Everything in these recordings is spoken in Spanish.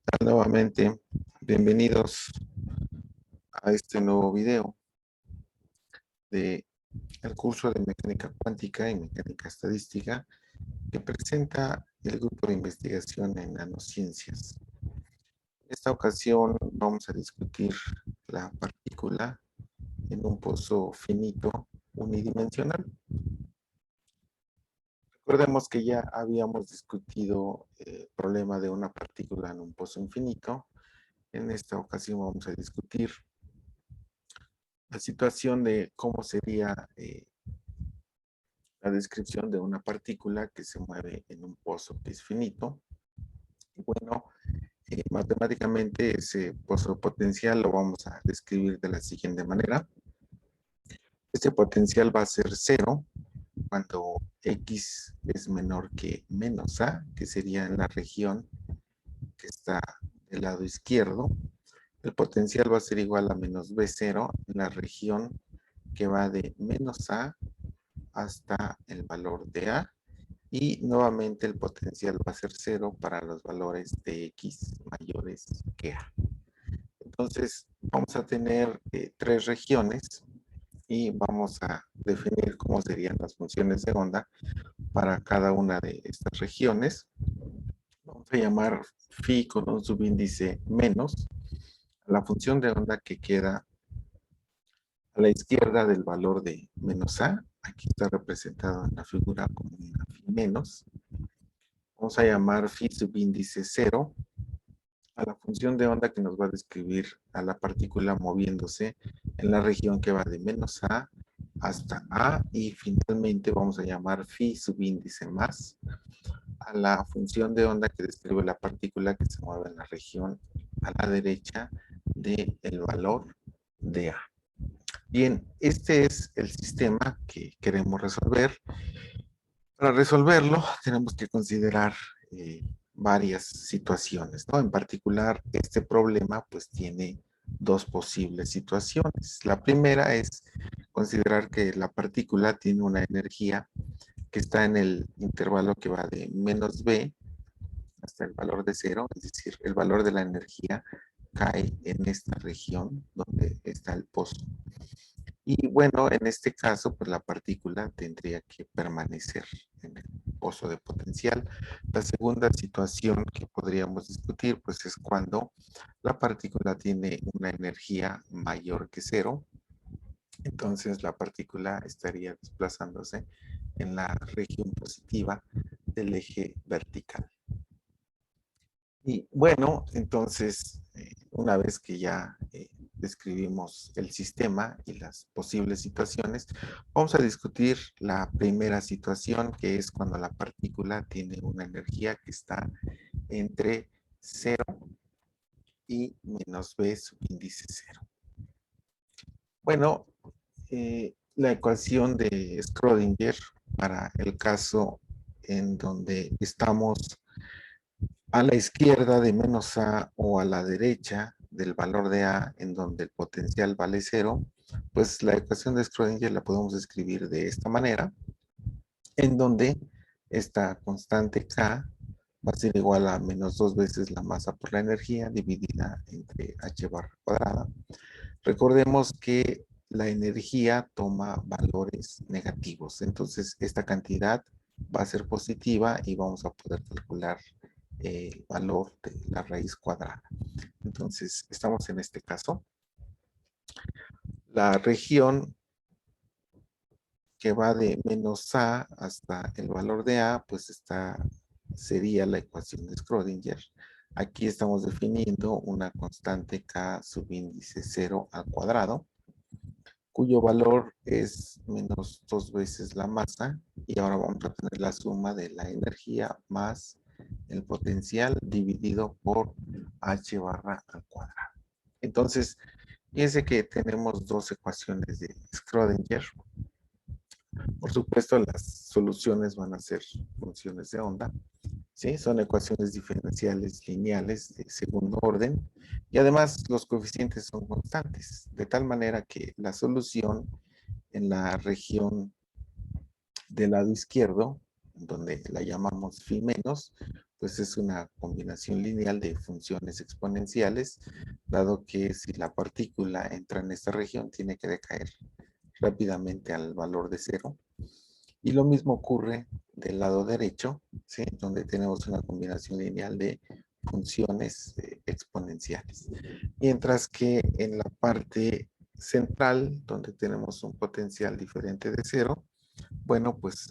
Tal? Nuevamente, bienvenidos a este nuevo video del curso de mecánica cuántica y mecánica estadística que presenta el grupo de investigación en nanociencias. En esta ocasión vamos a discutir la partícula en un pozo finito unidimensional. Recordemos que ya habíamos discutido el problema de una partícula en un pozo infinito. En esta ocasión vamos a discutir la situación de cómo sería la descripción de una partícula que se mueve en un pozo que es finito. Y bueno, matemáticamente ese pozo potencial lo vamos a describir de la siguiente manera. Este potencial va a ser cero cuando x es menor que menos a, que sería en la región que está del lado izquierdo. El potencial va a ser igual a menos b0 en la región que va de menos a hasta el valor de a, y nuevamente el potencial va a ser cero para los valores de x mayores que a. Entonces vamos a tener tres regiones y vamos a definir cómo serían las funciones de onda para cada una de estas regiones. Vamos a llamar phi con un subíndice menos a la función de onda que queda a la izquierda del valor de menos a. Aquí está representado en la figura como una phi menos. Vamos a llamar phi subíndice 0 a la función de onda que nos va a describir a la partícula moviéndose en la región que va de menos a hasta a, y finalmente vamos a llamar phi subíndice más a la función de onda que describe la partícula que se mueve en la región a la derecha del valor de a. Bien, este es el sistema que queremos resolver. Para resolverlo tenemos que considerar varias situaciones, ¿no? En particular, este problema pues tiene dos posibles situaciones. La primera es considerar que la partícula tiene una energía que está en el intervalo que va de menos b hasta el valor de 0, es decir, el valor de la energía cae en esta región donde está el pozo. Y bueno, en este caso, pues la partícula tendría que permanecer en el pozo de potencial. La segunda situación que podríamos discutir, pues es cuando la partícula tiene una energía mayor que 0. Entonces la partícula estaría desplazándose en la región positiva del eje vertical. Y bueno, entonces, una vez que ya describimos el sistema y las posibles situaciones, vamos a discutir la primera situación, que es cuando la partícula tiene una energía que está entre 0 y menos b subíndice 0. Bueno, la ecuación de Schrödinger para el caso en donde estamos a la izquierda de menos a o a la derecha del valor de a en donde el potencial vale 0, pues la ecuación de Schrödinger la podemos escribir de esta manera, en donde esta constante k va a ser igual a menos 2 veces la masa por la energía dividida entre h barra cuadrada. Recordemos que la energía toma valores negativos, entonces esta cantidad va a ser positiva y vamos a poder calcular el valor de la raíz cuadrada. Entonces, estamos en este caso. La región que va de menos a hasta el valor de a, pues sería la ecuación de Schrödinger. Aquí estamos definiendo una constante k subíndice 0 al cuadrado, cuyo valor es menos 2 veces la masa, y ahora vamos a tener la suma de la energía más el potencial dividido por h barra al cuadrado. Entonces, fíjense que tenemos dos ecuaciones de Schrödinger. Por supuesto, las soluciones van a ser funciones de onda, ¿sí? Son ecuaciones diferenciales lineales de segundo orden, y además los coeficientes son constantes, de tal manera que la solución en la región del lado izquierdo, donde la llamamos phi menos, pues es una combinación lineal de funciones exponenciales, dado que si la partícula entra en esta región, tiene que decaer rápidamente al valor de cero. Y lo mismo ocurre del lado derecho, ¿sí? Donde tenemos una combinación lineal de funciones exponenciales. Mientras que en la parte central, donde tenemos un potencial diferente de cero, bueno, pues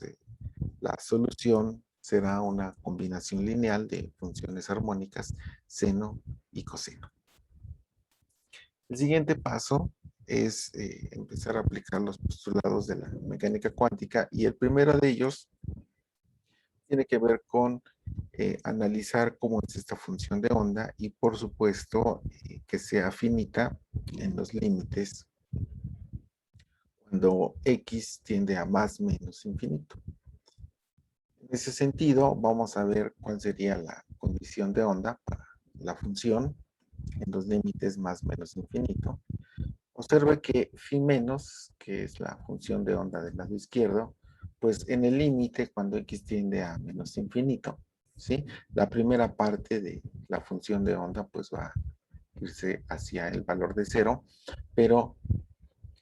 la solución será una combinación lineal de funciones armónicas seno y coseno. El siguiente paso es empezar a aplicar los postulados de la mecánica cuántica, y el primero de ellos tiene que ver con analizar cómo es esta función de onda y, por supuesto, que sea finita en los límites cuando x tiende a más menos infinito. En ese sentido, vamos a ver cuál sería la condición de onda para la función en los límites más menos infinito. Observe que phi menos, que es la función de onda del lado izquierdo, pues en el límite, cuando x tiende a menos infinito, ¿sí? La primera parte de la función de onda pues va a irse hacia el valor de cero, pero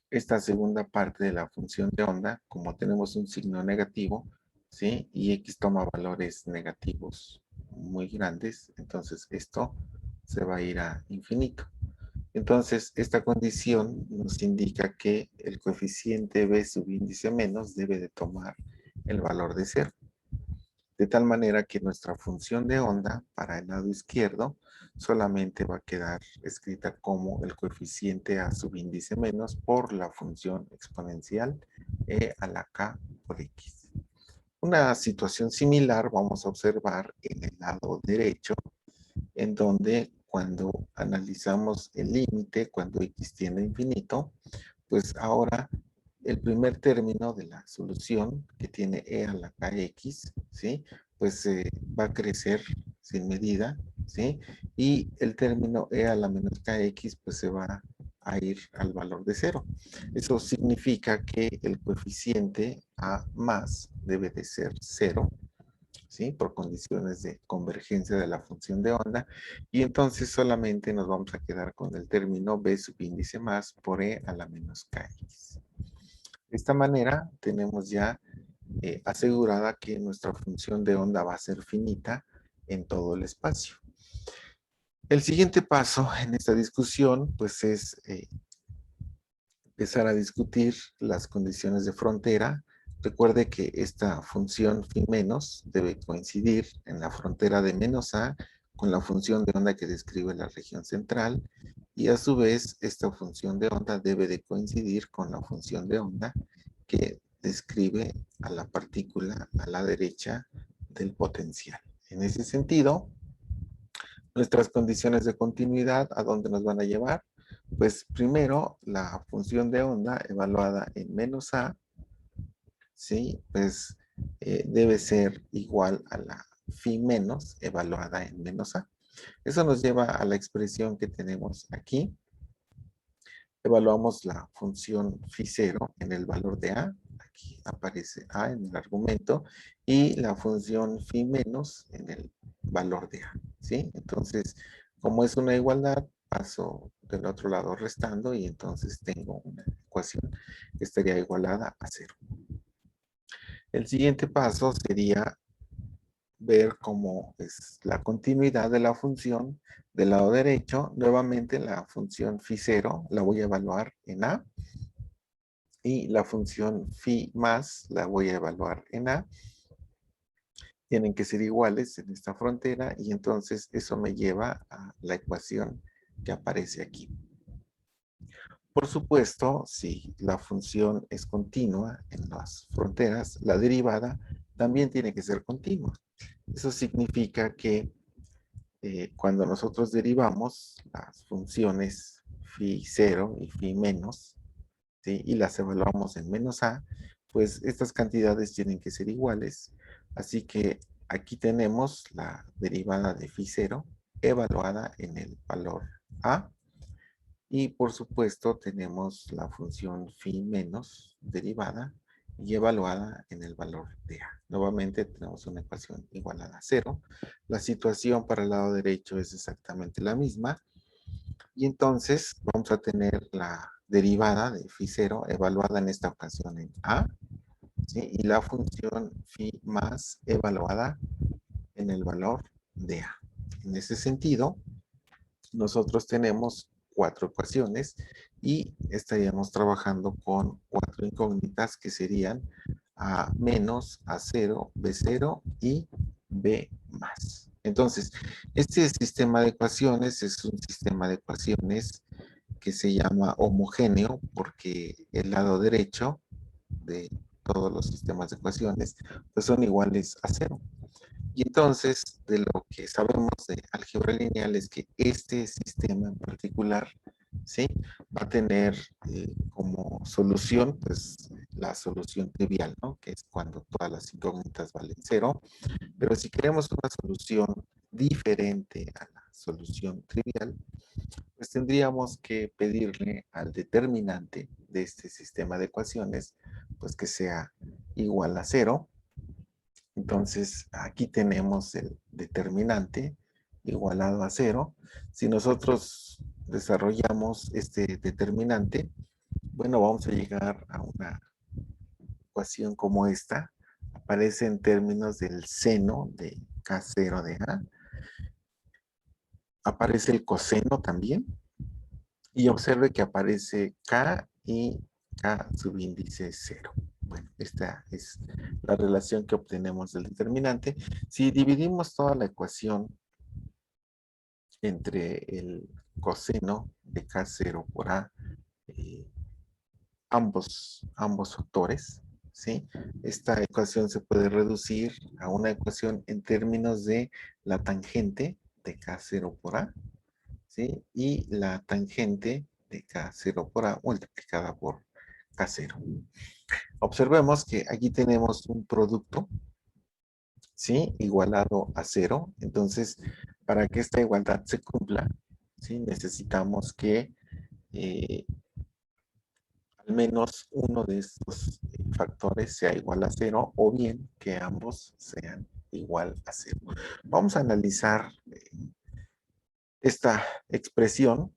esta segunda parte de la función de onda, como tenemos un signo negativo, ¿sí? Y x toma valores negativos muy grandes, entonces esto se va a ir a infinito. Entonces, esta condición nos indica que el coeficiente b subíndice menos debe de tomar el valor de cero. De tal manera que nuestra función de onda para el lado izquierdo solamente va a quedar escrita como el coeficiente a subíndice menos por la función exponencial e a la k por x. Una situación similar vamos a observar en el lado derecho, en donde cuando analizamos el límite, cuando x tiende a infinito, pues ahora el primer término de la solución, que tiene e a la kx, ¿sí? Pues va a crecer sin medida, ¿sí? Y el término e a la menos kx, pues se va a ir al valor de cero. Eso significa que el coeficiente a más debe de ser cero, ¿sí? Por condiciones de convergencia de la función de onda, y entonces solamente nos vamos a quedar con el término b subíndice más por e a la menos kx. De esta manera tenemos ya asegurada que nuestra función de onda va a ser finita en todo el espacio. El siguiente paso en esta discusión pues es empezar a discutir las condiciones de frontera. Recuerde que esta función phi menos debe coincidir en la frontera de menos a con la función de onda que describe la región central, y a su vez esta función de onda debe de coincidir con la función de onda que describe a la partícula a la derecha del potencial. En ese sentido, nuestras condiciones de continuidad, ¿a dónde nos van a llevar? Pues primero, la función de onda evaluada en menos a, ¿sí? Pues debe ser igual a la phi menos evaluada en menos a. Eso nos lleva a la expresión que tenemos aquí. Evaluamos la función phi 0 en el valor de a. Aquí aparece a en el argumento. Y la función phi menos en el valor de a, ¿sí? Entonces, como es una igualdad, paso del otro lado restando, y entonces tengo una ecuación que estaría igualada a 0. El siguiente paso sería ver cómo es la continuidad de la función del lado derecho. Nuevamente la función phi 0 la voy a evaluar en a, y la función phi más la voy a evaluar en a. Tienen que ser iguales en esta frontera, y entonces eso me lleva a la ecuación que aparece aquí. Por supuesto, si la función es continua en las fronteras, la derivada también tiene que ser continua. Eso significa que cuando nosotros derivamos las funciones phi 0 y phi menos, ¿sí? Y las evaluamos en menos a, pues estas cantidades tienen que ser iguales. Así que aquí tenemos la derivada de phi 0 evaluada en el valor a, y por supuesto tenemos la función phi menos derivada y evaluada en el valor de A. Nuevamente tenemos una ecuación igualada a 0. La situación para el lado derecho es exactamente la misma. Y entonces vamos a tener la derivada de phi0 evaluada en esta ocasión en A, ¿sí? Y la función phi más evaluada en el valor de A. En ese sentido, nosotros tenemos 4 ecuaciones y estaríamos trabajando con 4 incógnitas que serían A menos, A0, B0 y B más. Entonces, este sistema de ecuaciones es un sistema de ecuaciones que se llama homogéneo porque el lado derecho de todos los sistemas de ecuaciones pues son iguales a 0. Y entonces, de lo que sabemos de álgebra lineal es que este sistema en particular, ¿sí? Va a tener como solución, pues, la solución trivial, ¿no? Que es cuando todas las incógnitas valen 0. Pero si queremos una solución diferente a la solución trivial, pues tendríamos que pedirle al determinante de este sistema de ecuaciones, pues que sea igual a 0. Entonces, aquí tenemos el determinante igualado a 0. Si nosotros desarrollamos este determinante, bueno, vamos a llegar a una ecuación como esta. Aparece en términos del seno de K0 de A. Aparece el coseno también. Y observe que aparece K y K subíndice 0. Bueno, esta es la relación que obtenemos del determinante. Si dividimos toda la ecuación entre el coseno de K0 por A, eh, ambos factores, ¿sí? Esta ecuación se puede reducir a una ecuación en términos de la tangente de K0 por A, ¿sí? Y la tangente de K0 por A multiplicada por K0. Observemos que aquí tenemos un producto, ¿sí? Igualado a 0. Entonces, para que esta igualdad se cumpla, ¿sí? Necesitamos que al menos uno de estos factores sea igual a 0 o bien que ambos sean igual a 0. Vamos a analizar esta expresión,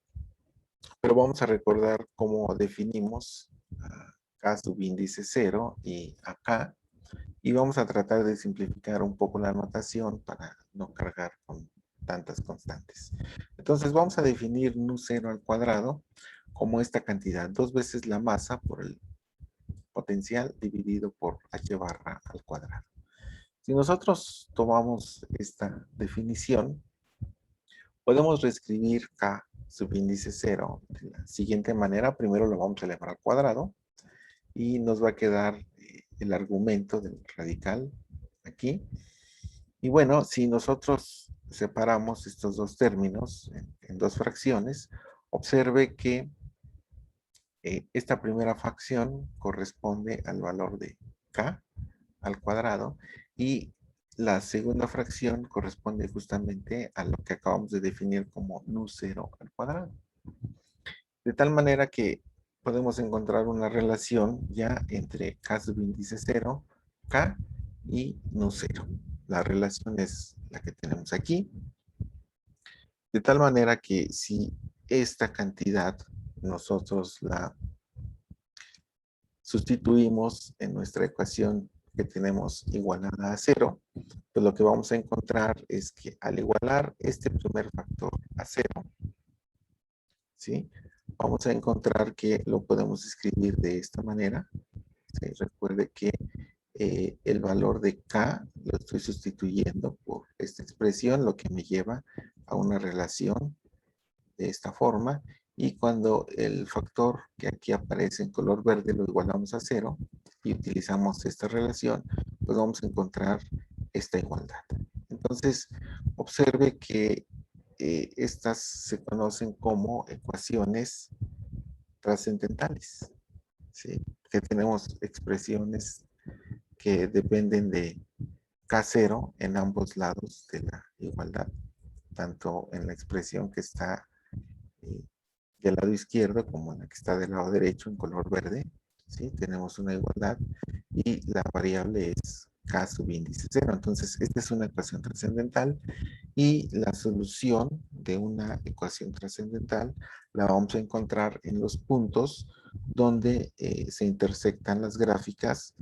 pero vamos a recordar cómo definimos a K subíndice 0 y acá. Y vamos a tratar de simplificar un poco la notación para no cargar con tantas constantes. Entonces vamos a definir nu0 al cuadrado como esta cantidad, 2 veces la masa por el potencial dividido por h barra al cuadrado. Si nosotros tomamos esta definición, podemos reescribir k subíndice 0 de la siguiente manera. Primero lo vamos a elevar al cuadrado y nos va a quedar el argumento del radical aquí. Y bueno, si nosotros separamos estos dos términos en dos fracciones, observe que esta primera fracción corresponde al valor de k al cuadrado y la segunda fracción corresponde justamente a lo que acabamos de definir como nu0 al cuadrado. De tal manera que podemos encontrar una relación ya entre k subíndice 0, k y nu0. La relación es la que tenemos aquí. De tal manera que si esta cantidad nosotros la sustituimos en nuestra ecuación que tenemos igualada a 0, pues lo que vamos a encontrar es que al igualar este primer factor a 0, ¿sí? Vamos a encontrar que lo podemos escribir de esta manera. ¿Sí? Recuerde que el valor de k lo estoy sustituyendo por esta expresión, lo que me lleva a una relación de esta forma. Y cuando el factor que aquí aparece en color verde lo igualamos a 0 y utilizamos esta relación, pues vamos a encontrar esta igualdad. Entonces, observe que estas se conocen como ecuaciones trascendentales, ¿sí? Que tenemos expresiones que dependen de K0 en ambos lados de la igualdad, tanto en la expresión que está del lado izquierdo como en la que está del lado derecho en color verde. ¿sí? Tenemos una igualdad y la variable es K subíndice 0. Entonces, esta es una ecuación trascendental y la solución de una ecuación trascendental la vamos a encontrar en los puntos donde se intersectan las gráficas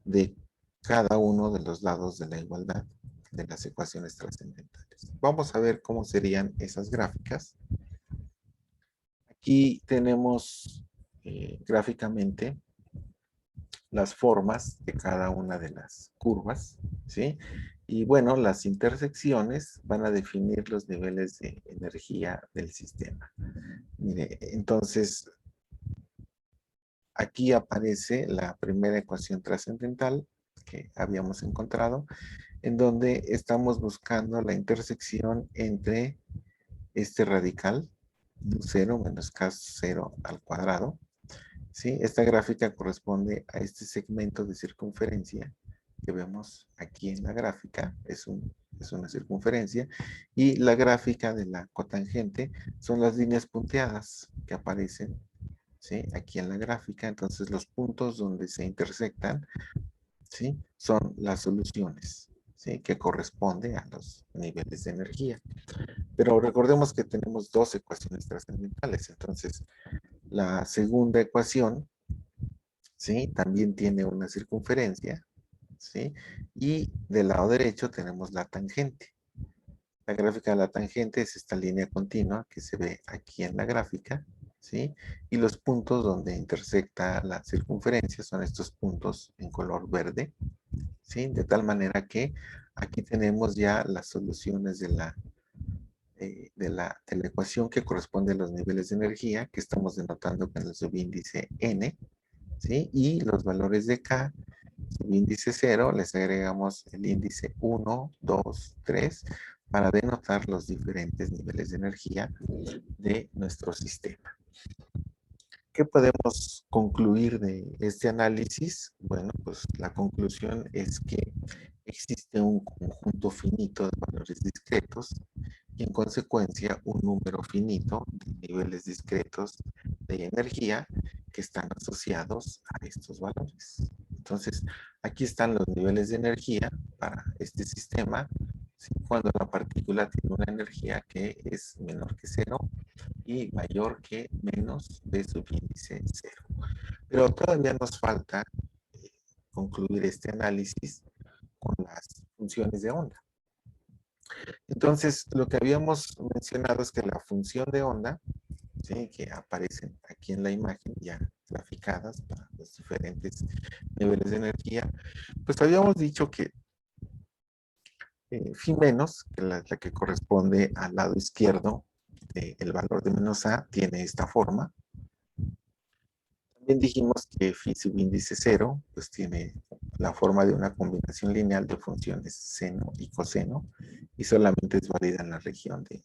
de cada uno de los lados de la igualdad de las ecuaciones trascendentales. Vamos a ver cómo serían esas gráficas. Aquí tenemos gráficamente las formas de cada una de las curvas, ¿sí? Y bueno, las intersecciones van a definir los niveles de energía del sistema. Mire, entonces, aquí aparece la primera ecuación trascendental que habíamos encontrado, en donde estamos buscando la intersección entre este radical, 0 menos K0 al cuadrado, ¿sí? Esta gráfica corresponde a este segmento de circunferencia que vemos aquí en la gráfica, es una circunferencia, y la gráfica de la cotangente son las líneas punteadas que aparecen, ¿sí? Aquí en la gráfica. Entonces los puntos donde se intersectan, ¿sí? Son las soluciones, ¿sí? Que corresponde a los niveles de energía. Pero recordemos que tenemos dos ecuaciones trascendentales. Entonces, la segunda ecuación, ¿sí? También tiene una circunferencia, ¿sí? Y del lado derecho tenemos la tangente. La gráfica de la tangente es esta línea continua que se ve aquí en la gráfica, ¿sí? Y los puntos donde intersecta la circunferencia son estos puntos en color verde, ¿sí? De tal manera que aquí tenemos ya las soluciones de la ecuación que corresponde a los niveles de energía que estamos denotando con el subíndice n, ¿sí? Y los valores de K, subíndice 0, les agregamos el índice 1, 2, 3 para denotar los diferentes niveles de energía de nuestro sistema. ¿Qué podemos concluir de este análisis? Bueno, pues la conclusión es que existe un conjunto finito de valores discretos y en consecuencia un número finito de niveles discretos de energía que están asociados a estos valores. Entonces, aquí están los niveles de energía para este sistema, ¿sí? Cuando la partícula tiene una energía que es menor que cero y mayor que menos de subíndice 0. Pero todavía nos falta concluir este análisis con las funciones de onda. Entonces, lo que habíamos mencionado es que la función de onda, ¿sí? Que aparecen aquí en la imagen ya graficadas para los diferentes niveles de energía, pues habíamos dicho que phi menos, que la que corresponde al lado izquierdo del valor de menos a, tiene esta forma. También dijimos que phi subíndice 0, pues tiene la forma de una combinación lineal de funciones seno y coseno, y solamente es válida en la región de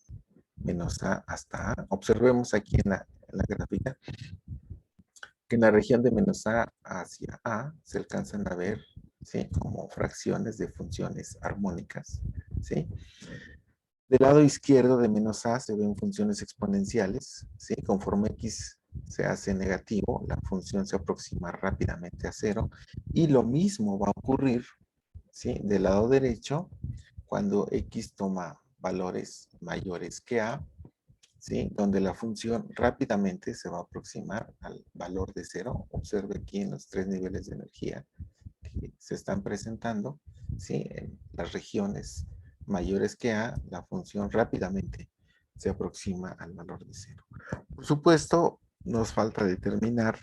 menos a hasta a. Observemos aquí en la gráfica que en la región de menos a hacia a se alcanzan a ver, ¿sí? Como fracciones de funciones armónicas, ¿sí? Del lado izquierdo de menos a se ven funciones exponenciales, ¿sí? Conforme x se hace negativo, la función se aproxima rápidamente a cero. Y lo mismo va a ocurrir, ¿sí? Del lado derecho, cuando x toma valores mayores que a, ¿sí? Donde la función rápidamente se va a aproximar al valor de cero. Observe aquí en los tres niveles de energía que se están presentando, ¿sí? En las regiones mayores que a, la función rápidamente se aproxima al valor de cero. Por supuesto, nos falta determinar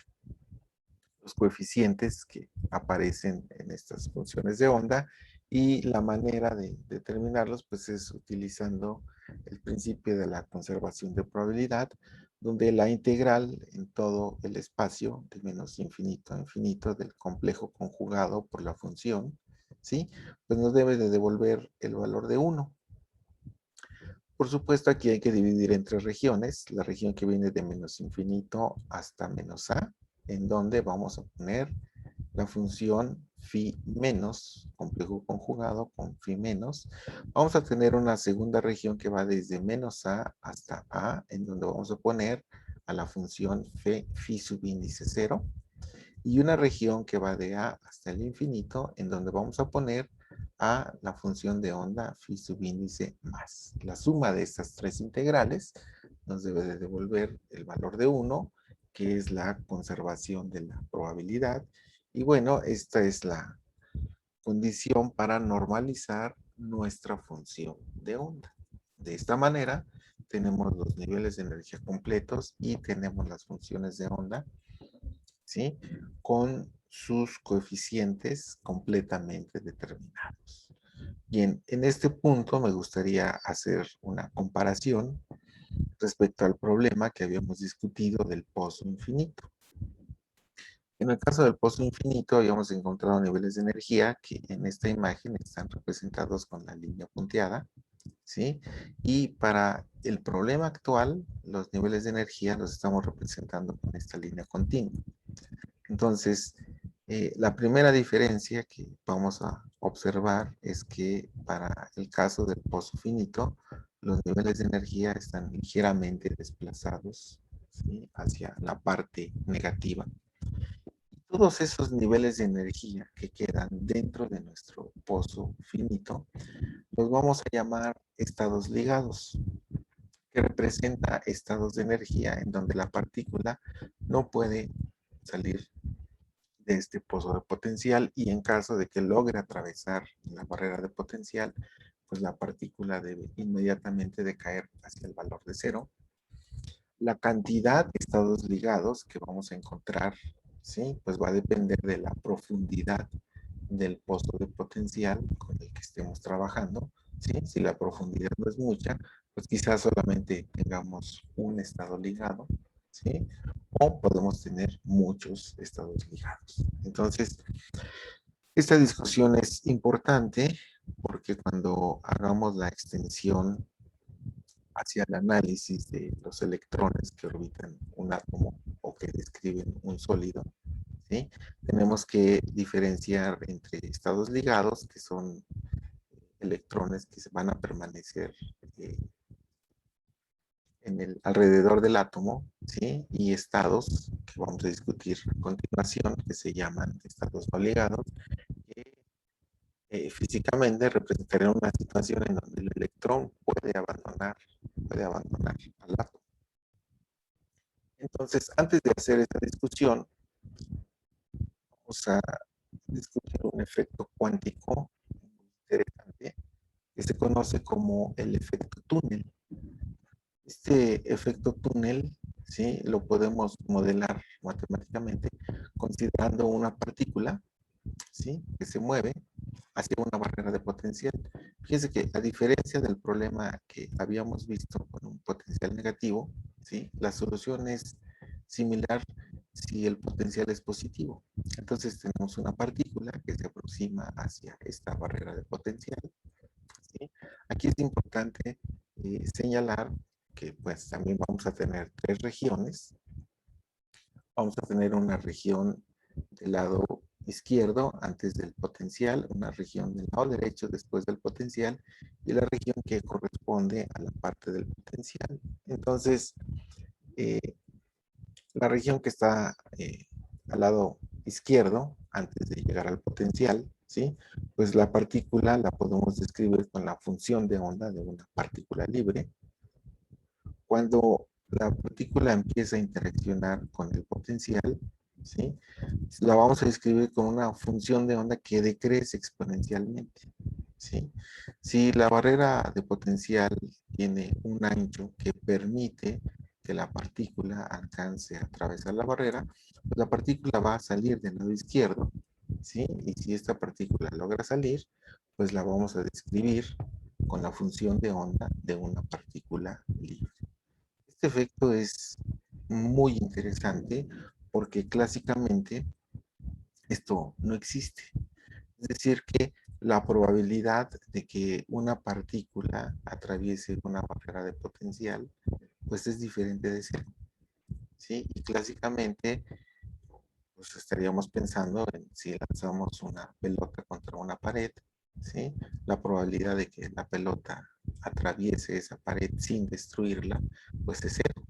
los coeficientes que aparecen en estas funciones de onda y la manera de determinarlos pues es utilizando el principio de la conservación de probabilidad, donde la integral en todo el espacio de menos infinito a infinito del complejo conjugado por la función, ¿sí? Pues nos debe de devolver el valor de 1. Por supuesto, aquí hay que dividir entre regiones, la región que viene de menos infinito hasta menos a, en donde vamos a poner la función phi menos, complejo conjugado con phi menos. Vamos a tener una segunda región que va desde menos a hasta a, en donde vamos a poner a la función phi subíndice 0. y una región que va de A hasta el infinito, en donde vamos a poner a la función de onda phi subíndice más. La suma de estas tres integrales nos debe de devolver el valor de 1, que es la conservación de la probabilidad. Y bueno, esta es la condición para normalizar nuestra función de onda. De esta manera, tenemos los niveles de energía completos y tenemos las funciones de onda, ¿sí? Con sus coeficientes completamente determinados. Bien, en este punto me gustaría hacer una comparación respecto al problema que habíamos discutido del pozo infinito. En el caso del pozo infinito habíamos encontrado niveles de energía que en esta imagen están representados con la línea punteada, ¿sí? Y para el problema actual, los niveles de energía los estamos representando con esta línea continua. Entonces, la primera diferencia que vamos a observar es que para el caso del pozo finito, los niveles de energía están ligeramente desplazados, ¿sí?, hacia la parte negativa. Todos esos niveles de energía que quedan dentro de nuestro pozo finito, los vamos a llamar estados ligados, que representa estados de energía en donde la partícula no puede salir de este pozo de potencial, y en caso de que logre atravesar la barrera de potencial, pues la partícula debe inmediatamente decaer hacia el valor de cero. La cantidad de estados ligados que vamos a encontrar, ¿sí?, pues va a depender de la profundidad del pozo de potencial con el que estemos trabajando, ¿sí? Si la profundidad no es mucha, pues quizás solamente tengamos un estado ligado, ¿sí? O podemos tener muchos estados ligados. Entonces, esta discusión es importante porque cuando hagamos la extensión hacia el análisis de los electrones que orbitan un átomo o que describen un sólido, ¿sí?, tenemos que diferenciar entre estados ligados, que son electrones que se van a permanecer en el alrededor del átomo, ¿sí?, y estados que vamos a discutir a continuación, que se llaman estados no ligados, que físicamente representarían una situación en donde el electrón puede abandonar al átomo. Entonces, antes de hacer esta discusión, vamos a discutir un efecto cuántico muy interesante que se conoce como el efecto túnel. Este efecto túnel, ¿sí?, lo podemos modelar matemáticamente considerando una partícula, ¿sí?, que se mueve hacia una barrera de potencial. Fíjense que a diferencia del problema que habíamos visto con un potencial negativo, ¿sí?, la solución es similar si el potencial es positivo. Entonces tenemos una partícula que se aproxima hacia esta barrera de potencial, ¿sí? Aquí es importante señalar que pues también vamos a tener tres regiones. Vamos a tener una región del lado izquierdo antes del potencial, una región del lado derecho después del potencial, y la región que corresponde a la parte del potencial. Entonces, eh, la región que está al lado izquierdo, antes de llegar al potencial, ¿sí?, pues la partícula la podemos describir con la función de onda de una partícula libre. Cuando la partícula empieza a interaccionar con el potencial, ¿sí?, la vamos a describir con una función de onda que decrece exponencialmente, ¿sí? Si la barrera de potencial tiene un ancho que permite que la partícula alcance a atravesar la barrera, pues la partícula va a salir del lado izquierdo, ¿sí? Y si esta partícula logra salir, pues la vamos a describir con la función de onda de una partícula libre. Este efecto es muy interesante porque clásicamente esto no existe. Es decir, que la probabilidad de que una partícula atraviese una barrera de potencial, pues es diferente de cero, ¿sí? Y clásicamente, pues estaríamos pensando en si lanzamos una pelota contra una pared, ¿sí? La probabilidad de que la pelota atraviese esa pared sin destruirla, pues es cero.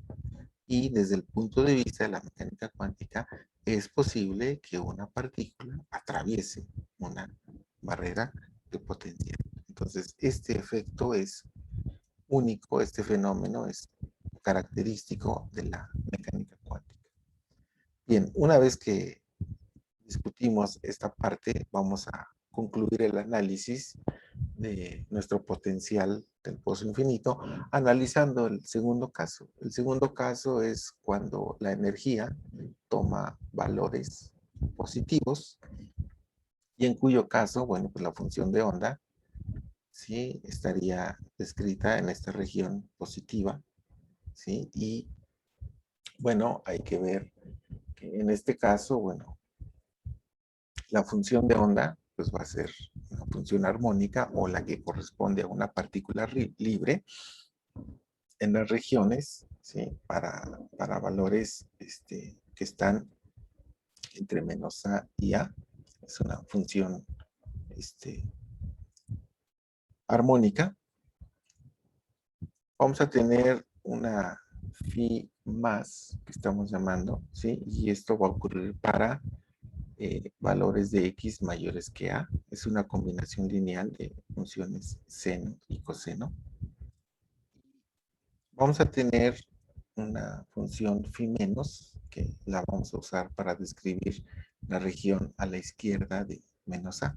Y desde el punto de vista de la mecánica cuántica, es posible que una partícula atraviese una barrera de potencial. Entonces, este efecto es único, este fenómeno es característico de la mecánica cuántica. Bien, una vez que discutimos esta parte, vamos a concluir el análisis de nuestro potencial del pozo infinito, analizando el segundo caso. El segundo caso es cuando la energía toma valores positivos y en cuyo caso, bueno, pues la función de onda, sí, estaría descrita en esta región positiva, sí, y bueno, hay que ver que en este caso, bueno, la función de onda pues va a ser una función armónica o la que corresponde a una partícula libre en las regiones, ¿sí? Para valores que están entre menos A y A. Es una función armónica. Vamos a tener una phi más que estamos llamando, ¿sí? Y esto va a ocurrir para valores de x mayores que a. Es una combinación lineal de funciones seno y coseno. Vamos a tener una función phi menos, que la vamos a usar para describir la región a la izquierda de menos a.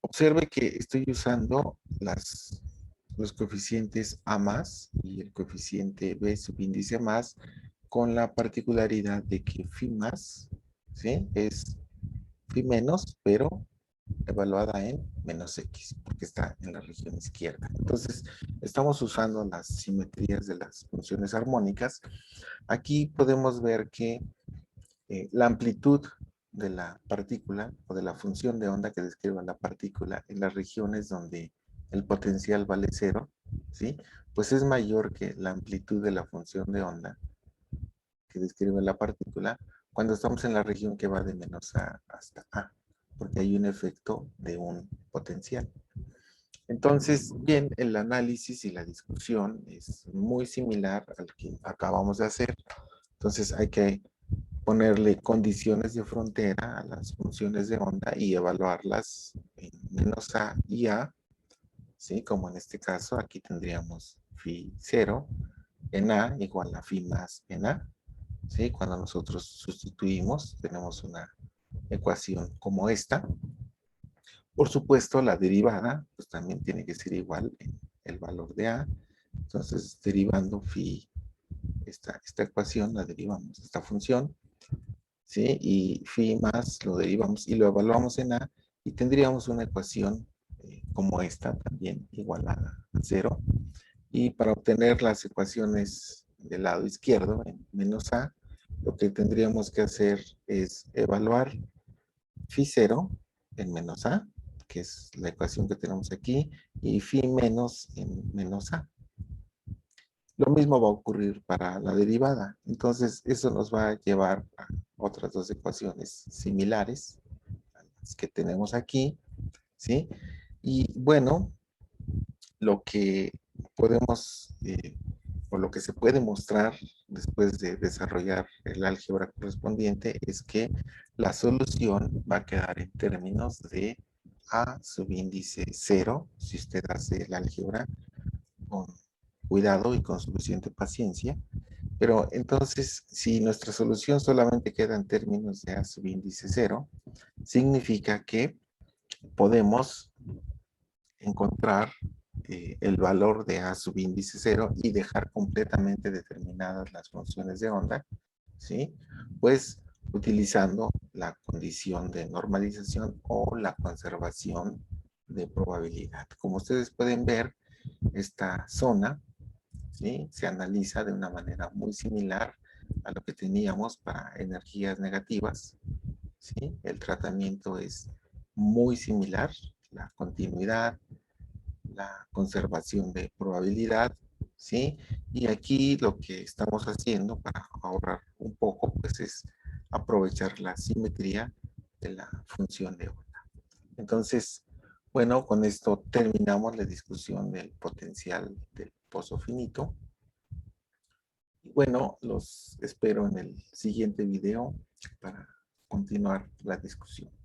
Observe que estoy usando los coeficientes a más y el coeficiente b subíndice más con la particularidad de que phi más, ¿sí? Es phi menos, pero evaluada en menos x, porque está en la región izquierda. Entonces, estamos usando las simetrías de las funciones armónicas. Aquí podemos ver que la amplitud de la partícula o de la función de onda que describe la partícula en las regiones donde el potencial vale cero, ¿sí? Pues es mayor que la amplitud de la función de onda que describe la partícula cuando estamos en la región que va de menos a hasta a, porque hay un efecto de un potencial. Entonces, bien, el análisis y la discusión es muy similar al que acabamos de hacer. Entonces, hay que ponerle condiciones de frontera a las funciones de onda y evaluarlas en menos a y a, ¿sí? Como en este caso, aquí tendríamos phi 0 en a igual a phi más en a, ¿sí? Cuando nosotros sustituimos, tenemos una ecuación como esta. Por supuesto, la derivada, pues también tiene que ser igual en el valor de a. Entonces, derivando phi, esta ecuación, la derivamos, esta función, ¿sí? Y phi más lo derivamos y lo evaluamos en a y tendríamos una ecuación como esta también igual a 0. Y para obtener las ecuaciones del lado izquierdo, en menos a, lo que tendríamos que hacer es evaluar phi 0 en menos a, que es la ecuación que tenemos aquí, y phi menos en menos a. Lo mismo va a ocurrir para la derivada. Entonces, eso nos va a llevar a otras dos ecuaciones similares a las que tenemos aquí, ¿sí? Y bueno, lo que podemos, o lo que se puede mostrar después de desarrollar el álgebra correspondiente es que la solución va a quedar en términos de a subíndice 0, si usted hace el álgebra con cuidado y con suficiente paciencia. Pero entonces, si nuestra solución solamente queda en términos de a subíndice 0, significa que podemos encontrar el valor de a subíndice 0 y dejar completamente determinadas las funciones de onda, ¿sí? Pues utilizando la condición de normalización o la conservación de probabilidad. Como ustedes pueden ver, esta zona, ¿sí? Se analiza de una manera muy similar a lo que teníamos para energías negativas, ¿sí? El tratamiento es muy similar, la continuidad, la conservación de probabilidad, ¿sí? Y aquí lo que estamos haciendo para ahorrar un poco, pues es aprovechar la simetría de la función de onda. Entonces, bueno, con esto terminamos la discusión del potencial del pozo finito. Bueno, los espero en el siguiente video para continuar la discusión.